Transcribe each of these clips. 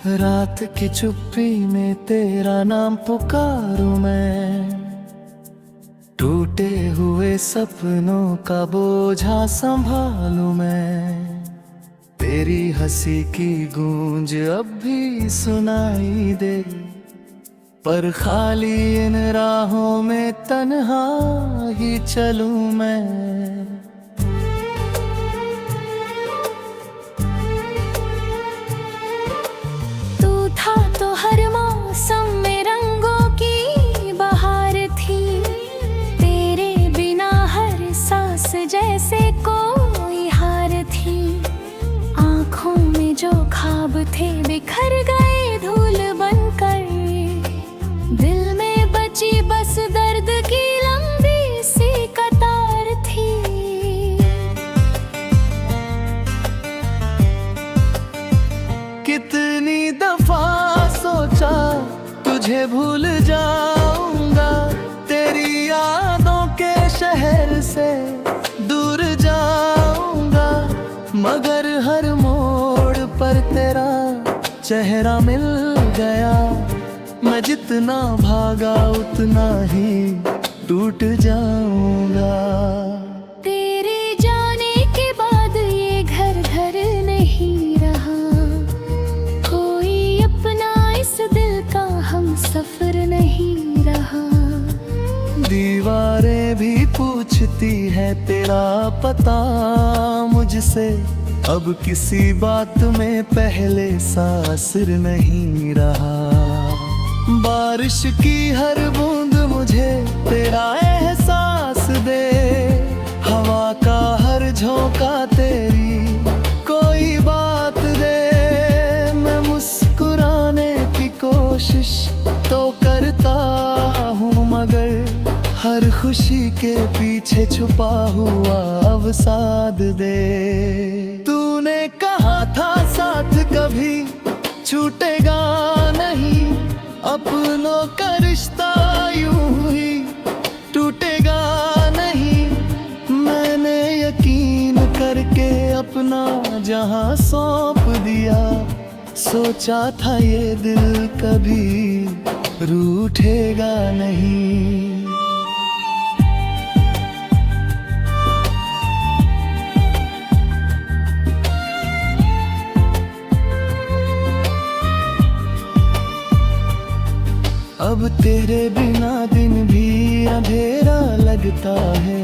रात की चुप्पी में तेरा नाम पुकारूं मैं, टूटे हुए सपनों का बोझा संभालूं मैं। तेरी हंसी की गूंज अब भी सुनाई दे, पर खाली इन राहों में तन्हा ही चलूं मैं। तो हर मौसम में रंगों की बहार थी, तेरे बिना हर सांस जैसे कोई हार थी। आँखों में जो ख्वाब थे बिखर गए धूल बनकर, दिल में बची बस दर्द की लंबी सी कतार थी। कितनी दफा सोचा तुझे भूल जाऊंगा, तेरी यादों के शहर से दूर जाऊंगा, मगर हर मोड़ पर तेरा चेहरा मिल गया। मैं जितना भागा उतना ही टूट जाऊंगा। तेरे जाने के बाद ये घर घर नहीं रहा, कोई अपना इस दिल का हम सफर नहीं रहा। दीवारें भी पूछती है तेरा पता मुझसे, अब किसी बात में पहले सा असर नहीं रहा। बारिश की हर बूंद मुझे तेरा एहसास दे, हवा का हर झोंका तेरी कोई बात दे। मैं मुस्कुराने की कोशिश तो करता हूँ, मगर हर खुशी के पीछे छुपा हुआ अवसाद दे। तूने कहा था साथ कभी छूटेगा नहीं, अपनों का रिश्ता यूं ही टूटेगा नहीं। मैंने यकीन करके अपना जहां सौंप दिया, सोचा था ये दिल कभी रूठेगा नहीं। अब तेरे बिना दिन भी अंधेरा लगता है,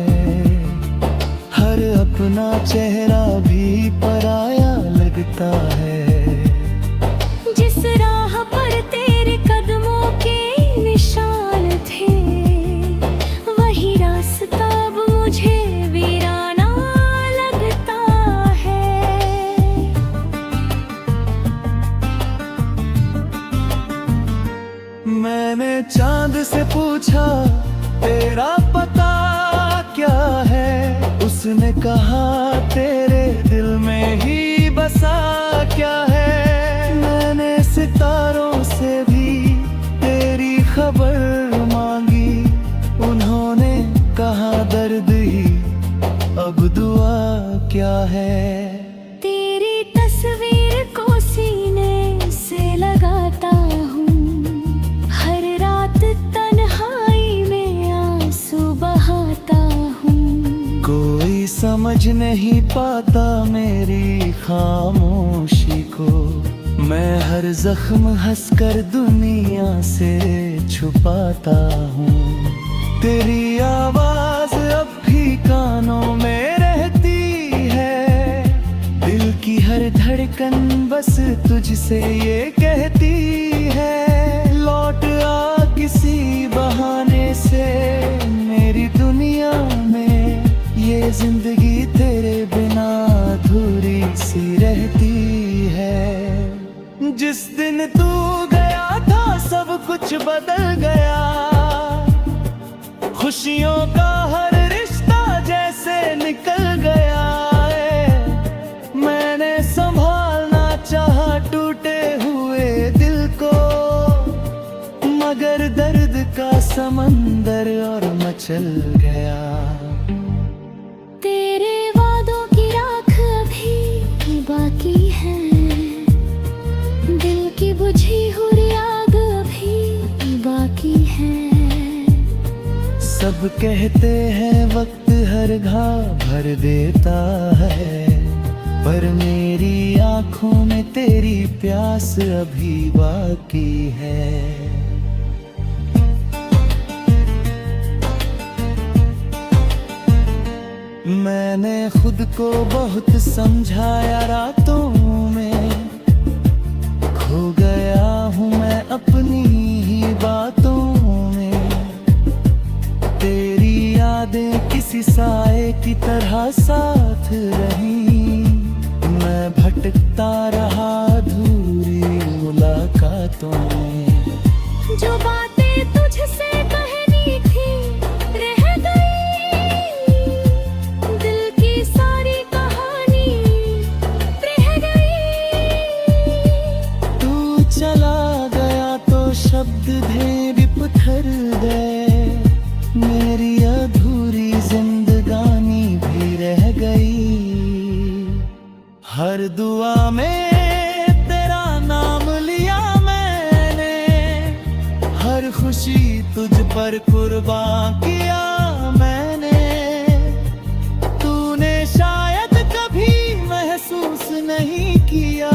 हर अपना चेहरा भी पराया लगता है। जिस राह पर तेरे कदमों के निशान थे, वही रास्ता अब मुझे वीराना लगता है। मैंने चांद से पूछा तेरा पता क्या है, उसने कहा तेरे दिल में ही बसा क्या है। मैंने सितारों से भी तेरी खबर मांगी, उन्होंने कहा दर्द ही अब दुआ क्या है। तेरी तस्वीर को सीने से लगाता हूँ, हर रात तन्हाई में आंसू बहाता हूँ। कोई समझ नहीं पाता मेरी खामोशी को, मैं हर जख्म हंसकर दुनिया से छुपाता हूँ। तेरी आवाज अब भी कानों में रहती है, दिल की हर धड़कन बस तुझसे ये कहती है। लौट आ किसी बहाने से मेरी दुनिया में, ये जिंदगी तेरे बिना अधूरी सी रहती है। जिस दिन तू गया था सब कुछ बदल गया, खुशियों का हर रिश्ता जैसे निकल गया है। मैंने संभालना चाहा टूटे हुए दिल को, मगर दर्द का समंदर और मचल गया। तेरे वादों की राख अभी बाकी है, दिल की बुझी हुई आग अभी बाकी है। सब कहते हैं वक्त हर घाव भर देता है, पर मेरी आंखों में तेरी प्यास अभी बाकी है। मैंने खुद को बहुत समझाया रातों में, खो गया हूँ मैं अपनी ही बातों में। तेरी यादें किसी साए की तरह साथ रही, मैं भटकता रहा अधूरी मुलाकातों में। जो बातें तुझसे कहनी थी रह गई, दिल की सारी कहानी रह गई। तू चला गया तो शब्द थे बिखर गए, मेरी अधूरी जिंदगानी भी रह गई। हर दुआ में तेरा नाम लिया मैंने, हर खुशी तुझ पर कुर्बान किया मैंने। तूने शायद कभी महसूस नहीं किया,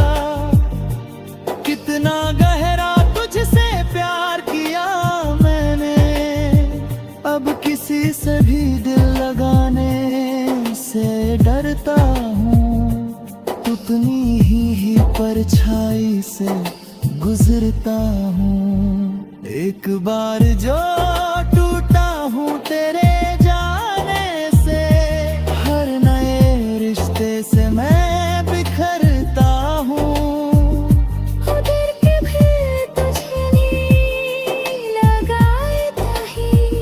कितना गहरा तुझसे प्यार किया मैंने। अब किसी से भी दिल लगाने से डरता हूँ, उतनी ही परछाई से गुजरता हूँ। एक बार जो टूटा हूँ तेरे जाने से, हर नए रिश्ते से मैं बिखरता हूँ। उधर के भी तुझे नहीं लगाए नहीं,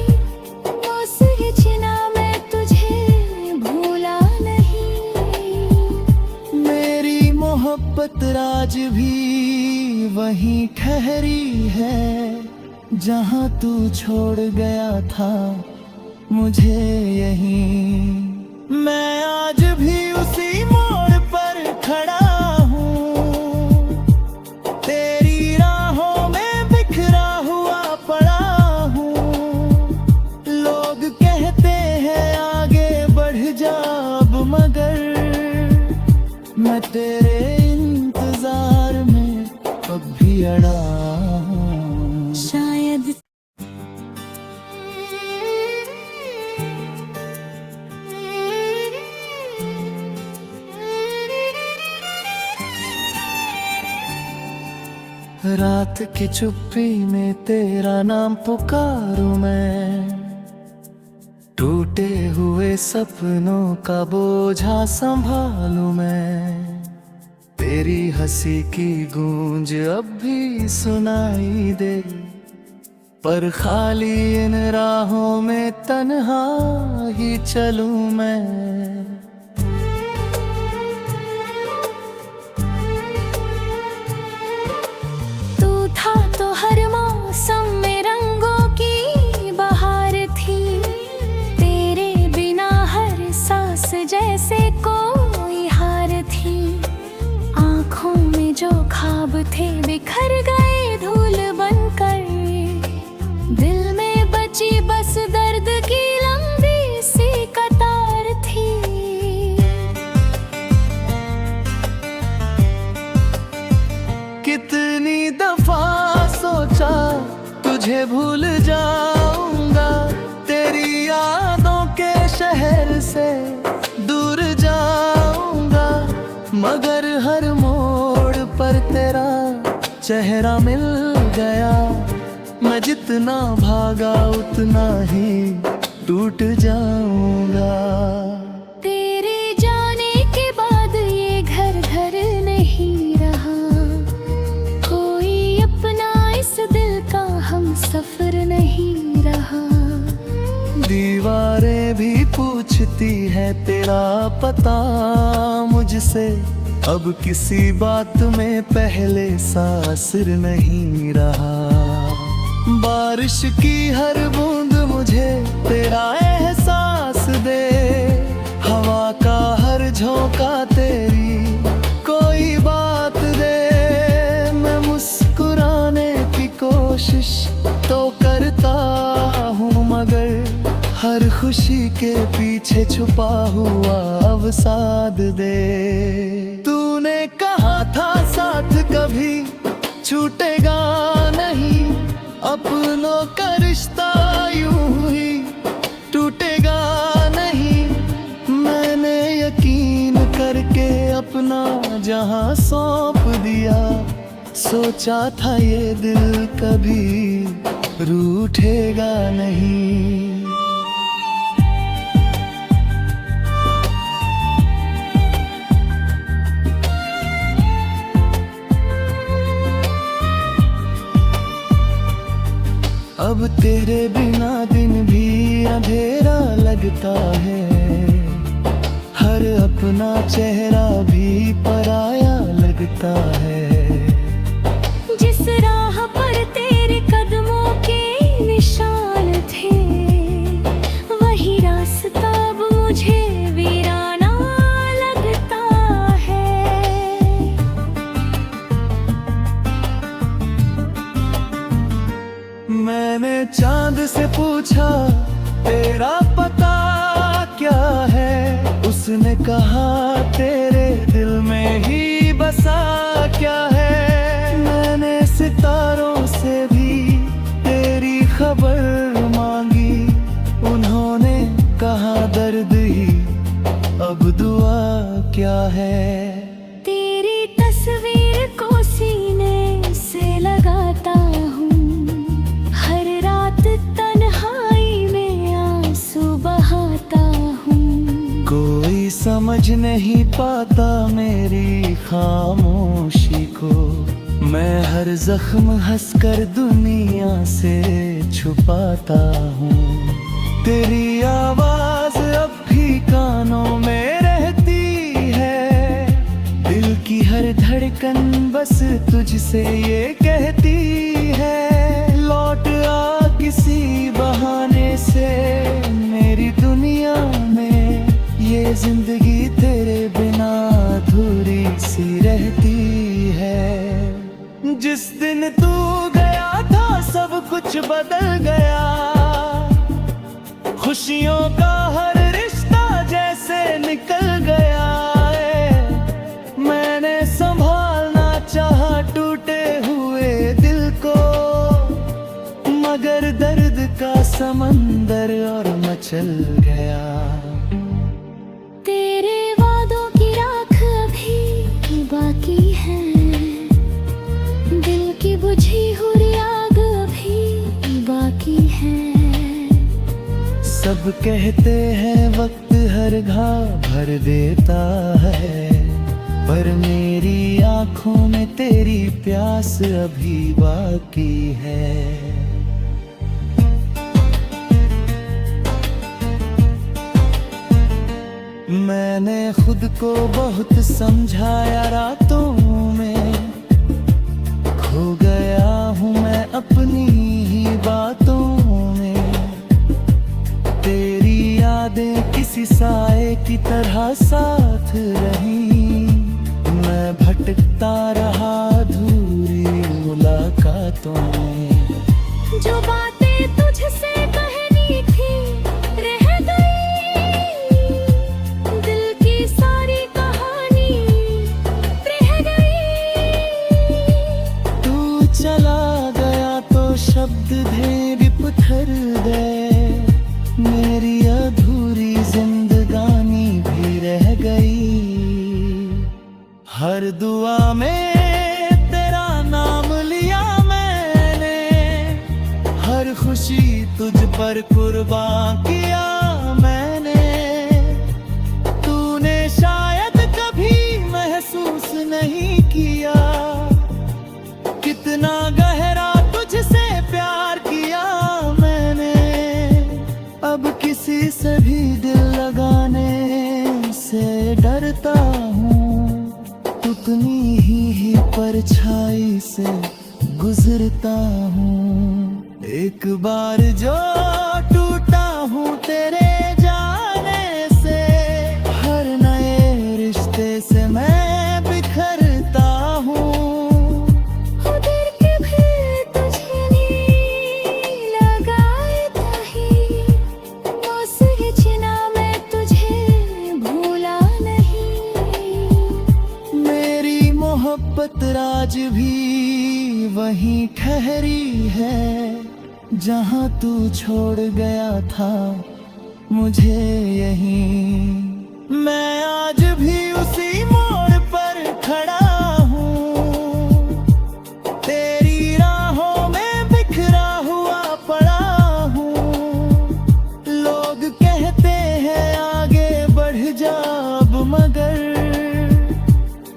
वो सोचना मैं तुझे भूला नहीं। मेरी मोहब्बत राज भी वहीं ठहरी है, जहाँ तू छोड़ गया था मुझे यहीं। मैं आज भी उसी मोड़ पर खड़ा हूँ, तेरी राहों में बिखरा हुआ पड़ा हूँ। लोग कहते हैं आगे बढ़ जा अब, मगर मैं तेरे इंतजार में अब भी अड़ा हूँ। शायद रात की चुप्पी में तेरा नाम पुकारूं मैं, टूटे हुए सपनों का बोझा संभालूं मैं। तेरी हंसी की गूंज अब भी सुनाई दे, पर खाली इन राहों में तन्हा ही चलूं मैं। तू था तो हर मौसम में रंगों की बहार थी, तेरे बिना हर सांस जैसे कोई हार थी। आँखों में जो ख्वाब थे बिखर गए धूल बनकर, दिल में बची बस दर्द की लंबी सी कतार थी। कितनी दफा सोचा तुझे भूल जाऊंगा, तेरी यादों के शहर से दूर जाऊंगा। मगर हर मोड़ पर तेरा चेहरा मिल गया, मैं जितना भागा उतना ही टूट जाऊंगा। तेरे जाने के बाद ये घर घर नहीं रहा, कोई अपना इस दिल का हम सफर नहीं रहा। दीवारें भी पूछती है तेरा पता मुझसे, अब किसी बात में पहले सा असर नहीं रहा। बारिश की हर बूंद मुझे तेरा एहसास दे, हवा का हर झोंका तेरी कोई बात दे। मैं मुस्कुरा तो करता हूँ, मगर हर खुशी के पीछे छुपा हुआ अवसाद दे। तूने कहा था साथ कभी छूटेगा नहीं, अपनों का रिश्ता यूं ही टूटेगा नहीं। मैंने यकीन करके अपना जहां सौंप दिया, सोचा था ये दिल कभी रूठेगा नहीं। अब तेरे बिना दिन भी अंधेरा लगता है, हर अपना चेहरा भी पराया लगता है। जिस राह पर तेरे कदमों के निशान थे, वही रास्ता अब मुझे वीराना लगता है। मैंने चांद से पूछा तेरा पता क्या है, उसने कहा तेरे दिल में ही बसा क्या है। मैंने सितारों से भी तेरी खबर मांगी, उन्होंने कहा दर्द ही अब दुआ क्या है। तेरी तस्वीर को सीने से लगाता हूँ, हर रात तन्हाई में आंसू बहाता हूँ। कोई समझ नहीं पाता मेरी खामोशी को, मैं हर जख्म हंसकर दुनिया से छुपाता हूँ। तेरी आवाज अब भी कानों में रहती है, दिल की हर धड़कन बस तुझसे ये कहती है। लौट आ किसी बहाने से मेरी दुनिया में, ये जिंदगी तेरे बिना अधूरी सी रहती है। जिस दिन तू गया था सब कुछ बदल गया, खुशियों का हर रिश्ता जैसे निकल गया है। मैंने संभालना चाहा टूटे हुए दिल को, मगर दर्द का समंदर और मचल गया। तेरे वादों की राख अभी बाकी है, दिल की बुझी हुई आग अभी बाकी है। सब कहते हैं वक्त हर घाव भर देता है, पर मेरी आंखों में तेरी प्यास अभी बाकी है। मैंने खुद को बहुत समझाया रातों में, खो गया हूँ मैं अपनी ही बातों में। तेरी यादें किसी साए की तरह साथ रही, मैं भटकता रहा अधूरी मुलाकातों में। जो बातें तुझसे कहनी थी रह गई, दिल की सारी कहानी रह गई। तू चला गया तो शब्द थे बिखर गए, मेरी अधूरी जिंदगानी भी रह गई। हर दुआ में तेरा नाम लिया मैंने, हर खुशी तुझ पर कुर्बान किया मैंने। तूने शायद कभी महसूस नहीं किया, कितना गहरा तुझसे प्यार किया मैंने। अब किसी से भी दिल लगाने से डरता हूँ, उतनी ही परछाई से गुजरता हूँ। एक बार जो टूटा हूँ तेरे जाने से, हर नए रिश्ते से मैं बिखरता हूँ। उधर के भी तुझे नींद यहीं ठहरी है जहाँ तू छोड़ गया था मुझे यहीं। मैं आज भी उसी मोड़ पर खड़ा हूँ, तेरी राहों में बिखरा हुआ पड़ा हूँ। लोग कहते हैं आगे बढ़ जा अब, मगर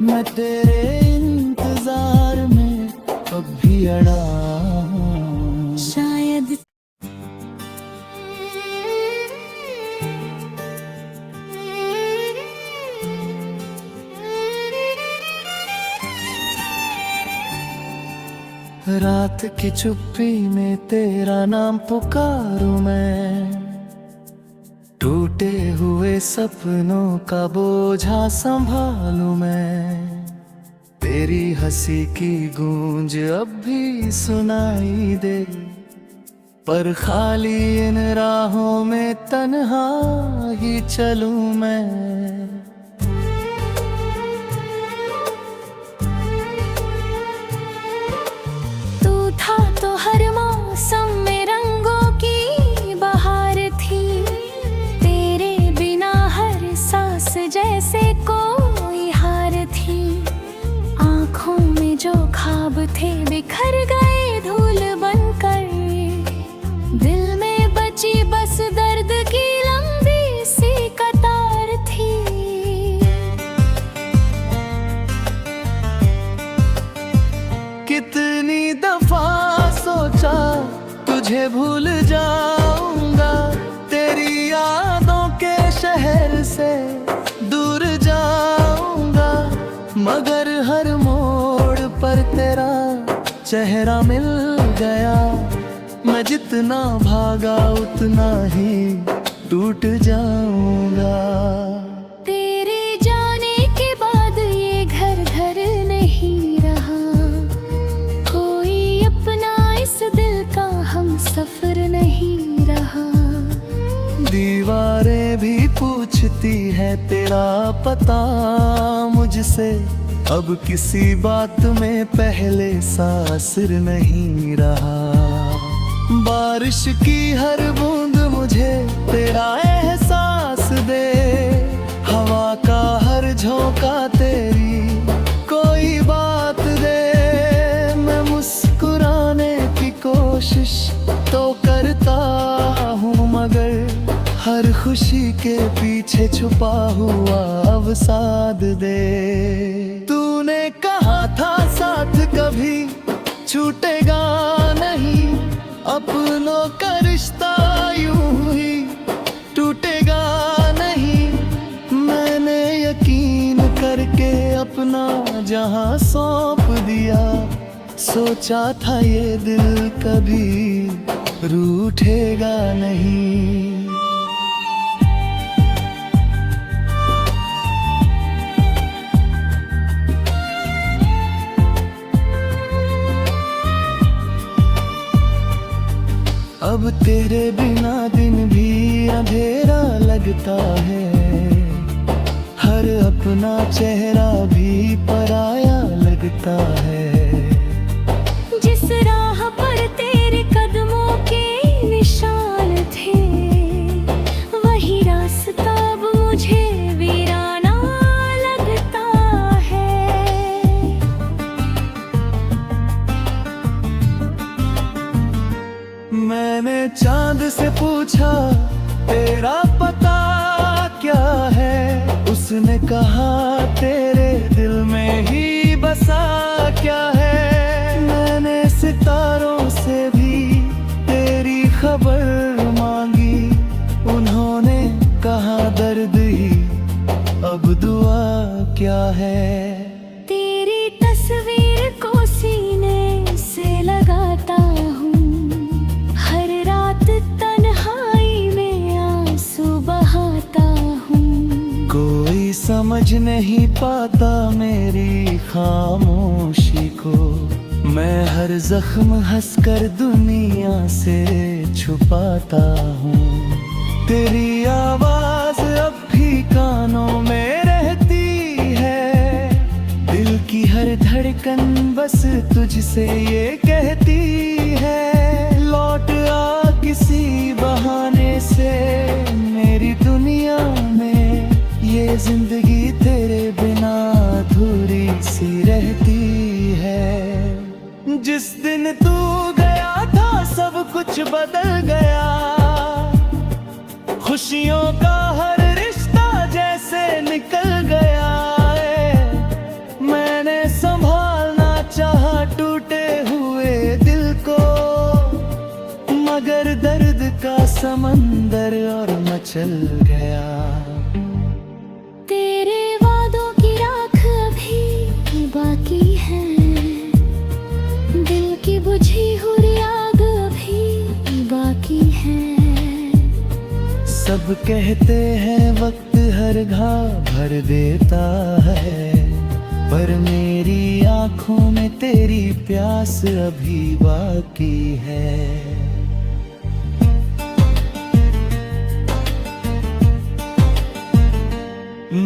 मैं तेरे इंतजार में अब भी अड़ा हूँ। शायद रात की चुप्पी में तेरा नाम पुकारूं मैं, टूटे हुए सपनों का बोझा संभालूं मैं। तेरी हंसी की गूंज अब भी सुनाई दे, पर खाली इन राहों में तन्हा ही चलूं मैं। तू था तो हर मौसम में रंगों की बहार थी, तेरे बिना हर सांस जैसे कोई हार थी। आँखों में जो ख्वाब थे बिखर गए धूल बनकर, दिल में बची बस दर्द की लंबी सी कतार थी। कितनी दफा सोचा तुझे भूल जाऊंगा, तेरी यादों के शहर से दूर जाऊंगा, मगर हर मोड़ पर तेरा चेहरा मिल गया। मैं जितना भागा उतना ही टूट जाऊंगा। तेरे जाने के बाद ये घर घर नहीं रहा, कोई अपना इस दिल का हम सफर नहीं रहा। दीवारें भी पूछती है तेरा पता मुझसे, अब किसी बात में पहले सा असर नहीं रहा। बारिश की हर बूंद मुझे तेरा एहसास दे, हवा का हर झोंका तेरी कोई बात दे। मैं मुस्कुराने की कोशिश तो करता हूँ, मगर हर खुशी के पीछे छुपा हुआ अवसाद दे। तूने कहा था साथ कभी छूटेगा नहीं, अपनों का रिश्ता यूं ही टूटेगा नहीं। मैंने यकीन करके अपना जहां सौंप दिया, सोचा था ये दिल कभी रूठेगा नहीं। अब तेरे बिना दिन भी अंधेरा लगता है, हर अपना चेहरा भी पराया लगता है। जिस राह पर तेरे कदमों के निशान थे, वही रास्ता अब मुझे वीराना लगता है। मैंने चांद से पूछा तेरा पता क्या है, उसने कहा तेरे दिल में ही बसा क्या है। मैंने सितारों से भी तेरी खबर मांगी, उन्होंने कहा दर्द ही अब दुआ क्या है। तेरी तस्वीर को सीने से लगाता हूँ, हर रात तन्हाई में आंसू बहाता हूँ। कोई समझ नहीं पाता मेरी खामोशी को, मैं हर जख्म हंसकर दुनिया से छुपाता हूँ। तेरी आवाज अब भी कानों में रहती है, दिल की हर धड़कन बस तुझसे ये कहती है, लौट आ किसी बहाने से मेरी दुनिया में। ये जिंदगी तेरे बिना अधूरी सी रहती है। जिस दिन तू गया था सब कुछ बदल गया, खुशियों का हर रिश्ता जैसे निकल गया है। मैंने संभालना चाहा टूटे हुए दिल को, मगर दर्द का समंदर और मचल गया। तेरे वादों की राख अभी बाकी है, दिल की बुझी हुई आग अभी बाकी है। सब कहते हैं वक्त हर घाव भर देता है, पर मेरी आंखों में तेरी प्यास अभी बाकी है।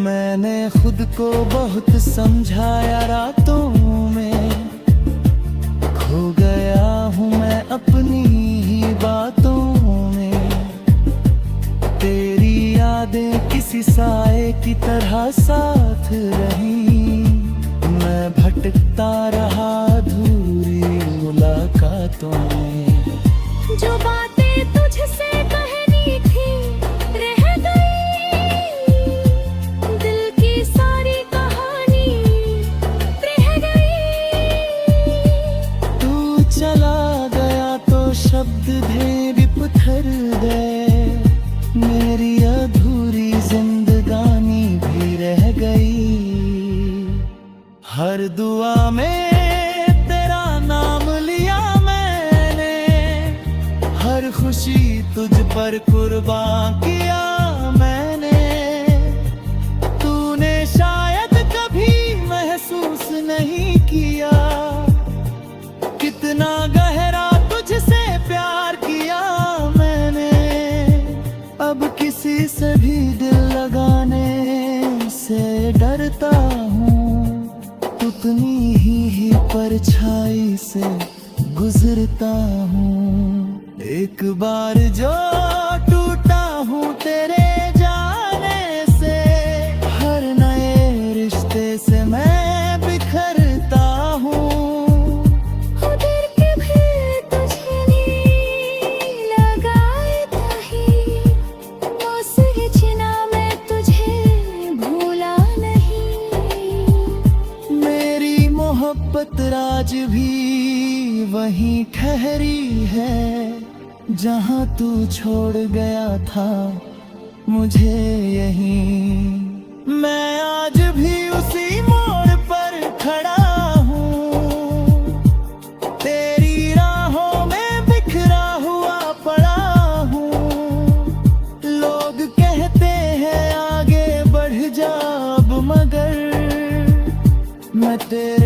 मैंने खुद को बहुत समझाया रातों में, खो गया हूँ मैं अपनी ही बातों में। तेरी यादें किसी साए की तरह साथ रही, मैं भटकता रहा अधूरी मुलाकातों में। जो बातें तुझसे कहनी थी रह गई, दिल की सारी कहानी रह गई। तू चला गया तो शब्द भी बिखर गए, मेरी अधूरी जिंदगानी भी रह गई। हर दुआ में तेरा नाम लिया मैंने, हर खुशी तुझ पर कुर्बान किया मैंने। तूने शायद कभी महसूस नहीं किया, कितना गहरा तुझसे प्यार किया मैंने। अब किसी से भी दिल लगाने से डरता हूँ, उतनी ही परछाई से गुजरता हूँ। एक बार जो टूटा हूँ तेरे जाने से, हर नए रिश्ते से मैं बिखरता हूँ। उधर के भी तुझे नहीं लगाए ताही, मौसम चिना मैं तुझे भूला नहीं। मेरी मोहब्बत राज भी वहीं ठहरी है, जहाँ तू छोड़ गया था मुझे यहीं। मैं आज भी उसी मोड़ पर खड़ा हूँ, तेरी राहों में बिखरा हुआ पड़ा हूँ। लोग कहते हैं आगे बढ़ जा अब, मगर मैं तेरे